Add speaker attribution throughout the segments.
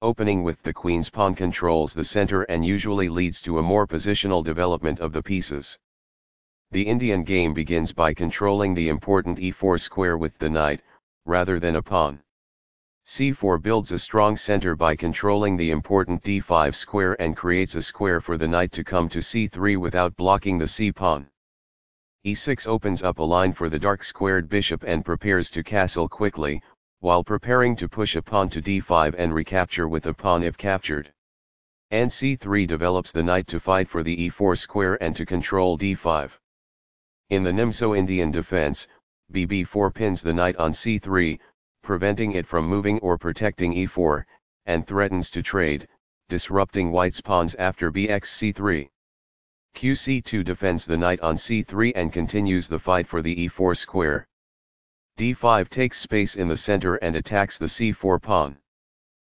Speaker 1: Opening with the queen's pawn controls the center and usually leads to a more positional development of the pieces. The Indian game begins by controlling the important e4 square with the knight, rather than a pawn. c4 builds a strong center by controlling the important d5 square and creates a square for the knight to come to c3 without blocking the c-pawn. e6 opens up a line for the dark-squared bishop and prepares to castle quickly, while preparing to push a pawn to d5 and recapture with a pawn if captured. And c3 develops the knight to fight for the e4 square and to control d5. In the Nimzo-Indian defense, bb4 pins the knight on c3, preventing it from moving or protecting e4, and threatens to trade, disrupting white's pawns after bxc3. qc2 defends the knight on c3 and continues the fight for the e4 square. d5 takes space in the center and attacks the c4 pawn.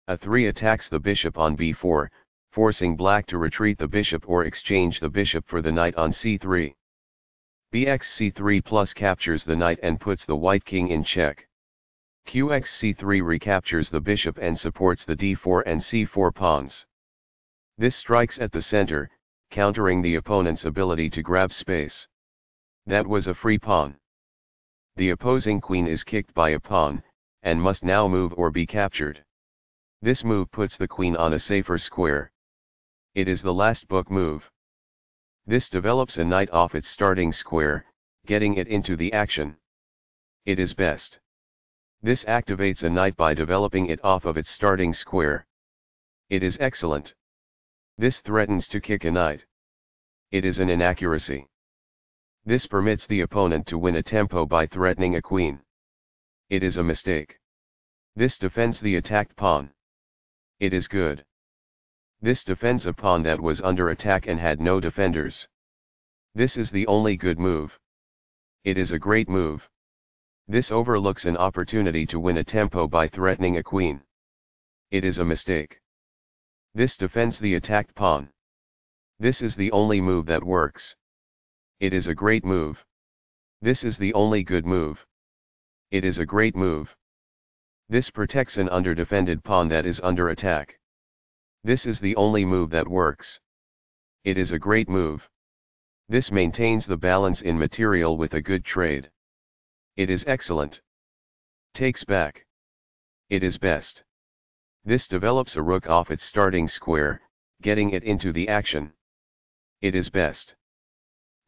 Speaker 1: a3 attacks the bishop on b4, forcing black to retreat the bishop or exchange the bishop for the knight on c3. bxc3 plus captures the knight and puts the white king in check. qxc3 recaptures the bishop and supports the d4 and c4 pawns. This strikes at the center, countering the opponent's ability to grab space. That was a free pawn. The opposing queen is kicked by a pawn, and must now move or be captured. This move puts the queen on a safer square. It is the last book move. This develops a knight off its starting square, getting it into the action. It is best. This activates a knight by developing it off of its starting square. It is excellent. This threatens to kick a knight. It is an inaccuracy. This permits the opponent to win a tempo by threatening a queen. It is a mistake. This defends the attacked pawn. It is good. This defends a pawn that was under attack and had no defenders. This is the only good move. It is a great move. This overlooks an opportunity to win a tempo by threatening a queen. It is a mistake. This defends the attacked pawn. This is the only move that works. It is a great move. This is the only good move. It is a great move. This protects an underdefended pawn that is under attack. This is the only move that works. It is a great move. This maintains the balance in material with a good trade. It is excellent. Takes back. It is best. This develops a rook off its starting square, getting it into the action. It is best.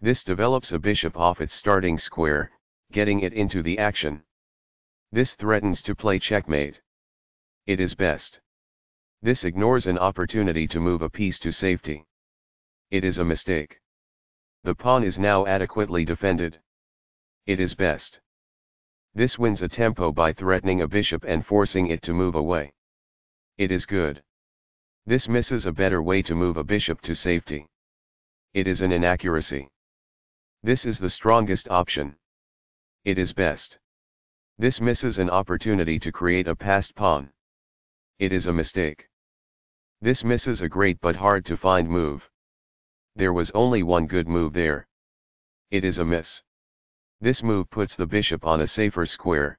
Speaker 1: This develops a bishop off its starting square, getting it into the action. This threatens to play checkmate. It is best. This ignores an opportunity to move a piece to safety. It is a mistake. The pawn is now adequately defended. It is best. This wins a tempo by threatening a bishop and forcing it to move away. It is good. This misses a better way to move a bishop to safety. It is an inaccuracy. This is the strongest option. It is best. This misses an opportunity to create a passed pawn. It is a mistake. This misses a great but hard to find move. There was only one good move there. It is a miss. This move puts the bishop on a safer square.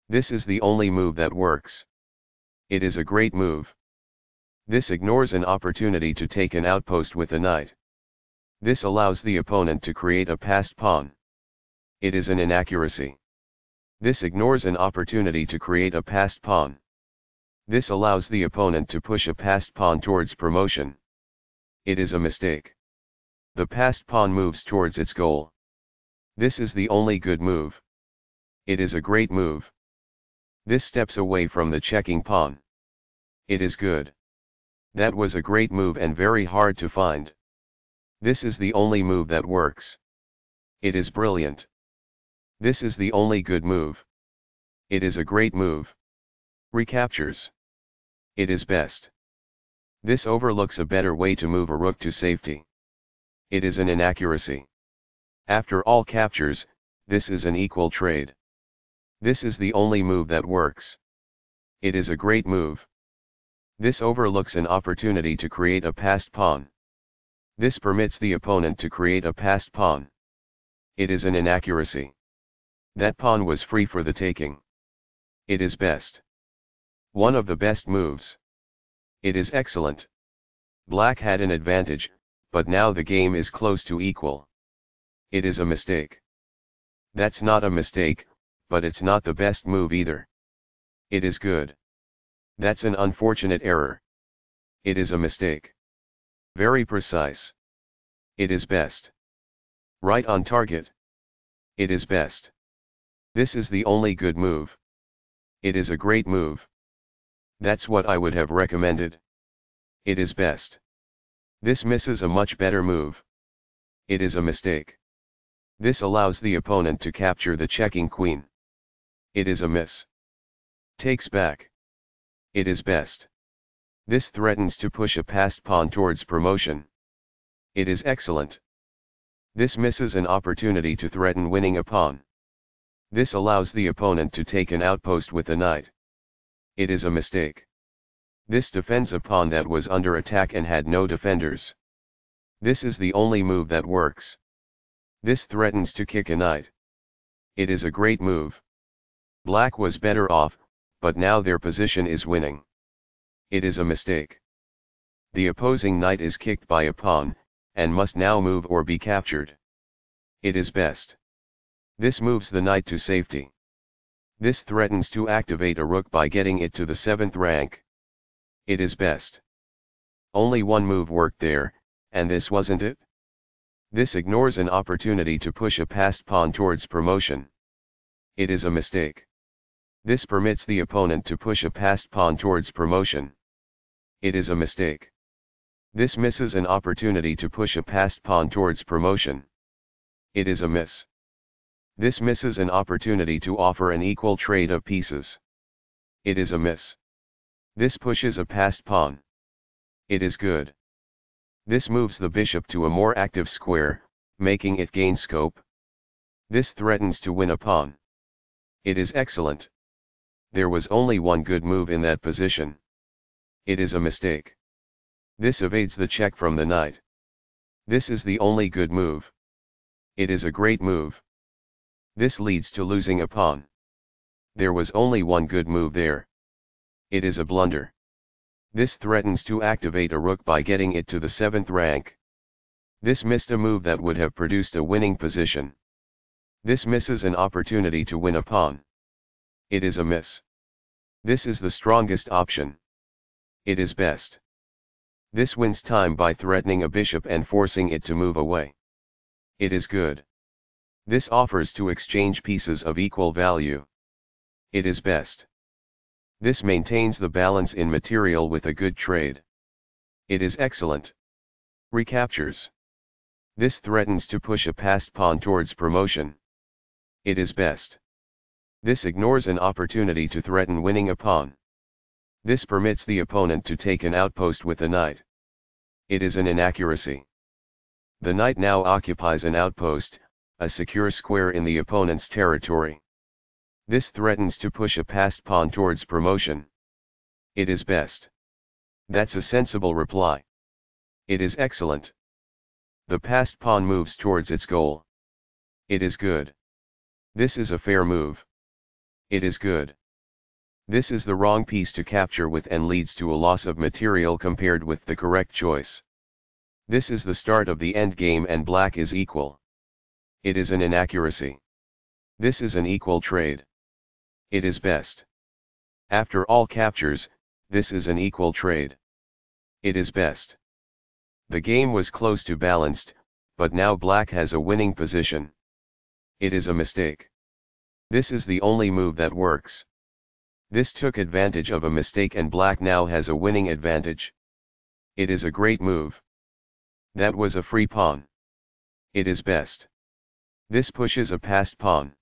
Speaker 1: This is the only move that works. It is a great move. This ignores an opportunity to take an outpost with a knight. This allows the opponent to create a passed pawn. It is an inaccuracy. This ignores an opportunity to create a passed pawn. This allows the opponent to push a passed pawn towards promotion. It is a mistake. The passed pawn moves towards its goal. This is the only good move. It is a great move. This steps away from the checking pawn. It is good. That was a great move and very hard to find. This is the only move that works. It is brilliant. This is the only good move. It is a great move. Recaptures. It is best. This overlooks a better way to move a rook to safety. It is an inaccuracy. After all captures, this is an equal trade. This is the only move that works. It is a great move. This overlooks an opportunity to create a passed pawn. This permits the opponent to create a passed pawn. It is an inaccuracy. That pawn was free for the taking. It is best. One of the best moves. It is excellent. Black had an advantage, but now the game is close to equal. It is a mistake. That's not a mistake, but it's not the best move either. It is good. That's an unfortunate error. It is a mistake. Very precise. It is best. Right on target. It is best. This is the only good move. It is a great move. That's what I would have recommended. It is best. This misses a much better move. It is a mistake. This allows the opponent to capture the checking queen. It is a miss. Takes back. It is best. This threatens to push a passed pawn towards promotion. It is excellent. This misses an opportunity to threaten winning a pawn. This allows the opponent to take an outpost with the knight. It is a mistake. This defends a pawn that was under attack and had no defenders. This is the only move that works. This threatens to kick a knight. It is a great move. Black was better off, but now their position is winning. It is a mistake. The opposing knight is kicked by a pawn, and must now move or be captured. It is best. This moves the knight to safety. This threatens to activate a rook by getting it to the 7th rank. It is best. Only one move worked there, and this wasn't it? This ignores an opportunity to push a passed pawn towards promotion. It is a mistake. This permits the opponent to push a passed pawn towards promotion. It is a mistake. This misses an opportunity to push a passed pawn towards promotion. It is a miss. This misses an opportunity to offer an equal trade of pieces. It is a miss. This pushes a passed pawn. It is good. This moves the bishop to a more active square, making it gain scope. This threatens to win a pawn. It is excellent. There was only one good move in that position. It is a mistake. This evades the check from the knight. This is the only good move. It is a great move. This leads to losing a pawn. There was only one good move there. It is a blunder. This threatens to activate a rook by getting it to the 7th rank. This missed a move that would have produced a winning position. This misses an opportunity to win a pawn. It is a miss. This is the strongest option. It is best. This wins time by threatening a bishop and forcing it to move away. It is good. This offers to exchange pieces of equal value. It is best. This maintains the balance in material with a good trade. It is excellent. Recaptures. This threatens to push a passed pawn towards promotion. It is best. This ignores an opportunity to threaten winning a pawn. This permits the opponent to take an outpost with the knight. It is an inaccuracy. The knight now occupies an outpost, a secure square in the opponent's territory. This threatens to push a passed pawn towards promotion. It is best. That's a sensible reply. It is excellent. The passed pawn moves towards its goal. It is good. This is a fair move. It is good. This is the wrong piece to capture with and leads to a loss of material compared with the correct choice. This is the start of the endgame and black is equal. It is an inaccuracy. This is an equal trade. It is best. After all captures, this is an equal trade. It is best. The game was close to balanced, but now black has a winning position. It is a mistake. This is the only move that works. This took advantage of a mistake and black now has a winning advantage. It is a great move. That was a free pawn. It is best. This pushes a passed pawn.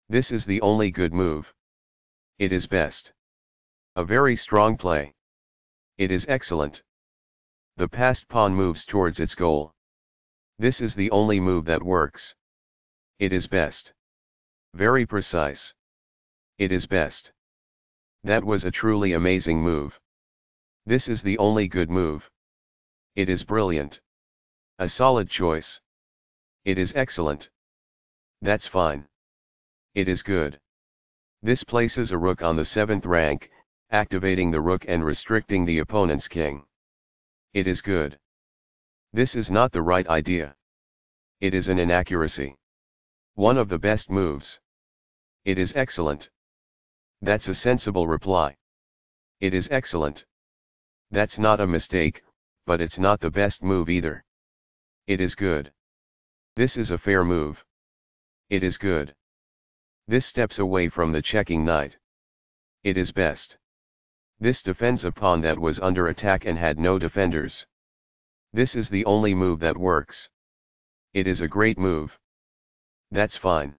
Speaker 1: This is the only good move. It is best. A very strong play. It is excellent. The passed pawn moves towards its goal. This is the only move that works. It is best. Very precise. It is best. That was a truly amazing move. This is the only good move. It is brilliant. A solid choice. It is excellent. That's fine. It is good. This places a rook on the 7th rank, activating the rook and restricting the opponent's king. It is good. This is not the right idea. It is an inaccuracy. One of the best moves. It is excellent. That's a sensible reply. It is excellent. That's not a mistake, but it's not the best move either. It is good. This is a fair move. It is good. This steps away from the checking knight. It is best. This defends a pawn that was under attack and had no defenders. This is the only move that works. It is a great move. That's fine.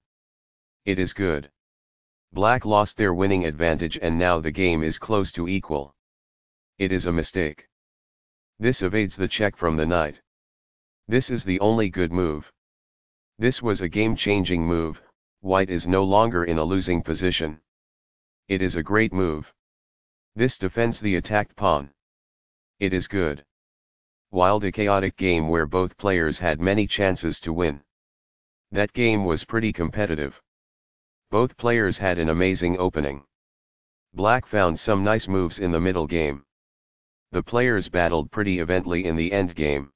Speaker 1: It is good. Black lost their winning advantage and now the game is close to equal. It is a mistake. This evades the check from the knight. This is the only good move. This was a game-changing move. White is no longer in a losing position. It is a great move. This defends the attacked pawn. It is good. Wild, a chaotic game where both players had many chances to win. That game was pretty competitive. Both players had an amazing opening. Black found some nice moves in the middle game. The players battled pretty evenly in the end game.